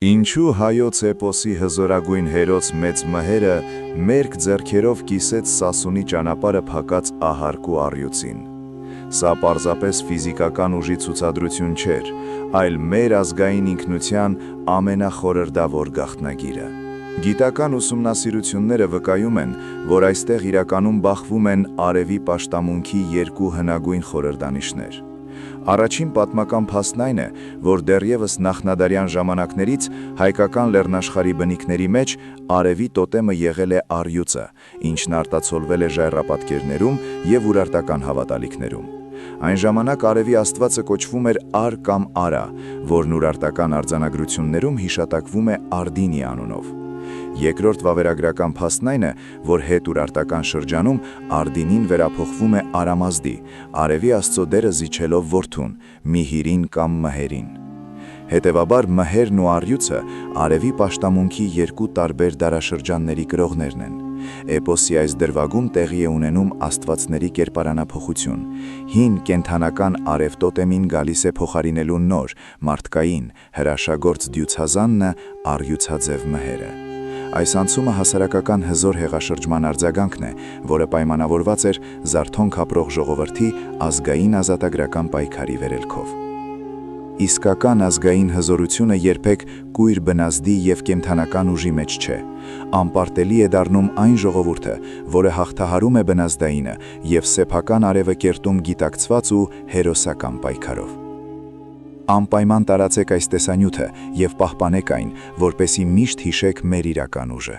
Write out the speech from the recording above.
Ինչու հայոց էպոսի հզորագույն հերոս մեծ մհերը մերկ ձեռքերով կիսեց Սասունի ճանապարհը փակած ահարկու առյուծին։ Սա պարզապես ֆիզիկական ուժի ցուցադրություն չէր, այլ մեր ազգային ինքնության ամենախորհրդավոր գաղտնագիրը։ Գիտական ուսումնասիրությունները վկայում են, որ այստեղ իրականում բախվում են արևի պաշտամունքի երկու հնագույն խորհրդանիշներ։ Առաջին պատմական փաստն այն է, որ դեռևս նախնադարյան ժամանակներից հայկական լեռնաշխարհի բնիկների մեջ արևի տոտեմը եղել է առյուծը, ինչն արտացոլվել է ժայռապատկերներում և ուրարտական հավատալիքներում։ Այն ժամանակ արևի աստվածը կոչվում էր Ար կամ Արա, որն ուրարտական արձանագրություններում հիշատակվում է Արդինի անունով։ Երկրորդ վավերագրական փաստն այն է, որ հետուրարտական շրջանում Արդինին վերափոխվում է Արամազդի, արևի աստծո դերը զիջելով որդուն՝ Միհիրին կամ Մհերին։ Հետևաբար մհերն ու առյուծը արևի պաշտամունքի երկու տարբեր դարաշրջանների կրողներն են։ Էպոսի այս դրվագում տեղի է ունենում աստվածների կերպարանափոխություն։ Հին կենդանական արև տոտեմին գալիս է փոխարինելու նոր, մարդկային, հրաշագործ դյուցազաննը առյուծաձև մհերը։ Այս անցումը հասարակական հզոր հեղաշրջման արձագանքն է, որը պայմանավորված էր զարթոնք ապրող ժողովրդի ազգային ազատագրական պայքարի վերելքով։ Իսկական ազգային հզորությունը երբեք կույր բնազդի և կենդանական ուժի մեջ չէ։ Անպարտելի է դառնում այն ժողովուրդը, որը հաղթահարում է բնազդայինը և սեփական արևը կերտում գիտակցված ու հերոսական պայքարով։ Անպայման տարածեք այս տեսանյութը և պահպանեք այն, որպեսզի միշտ հիշեք մեր իրական ուժը։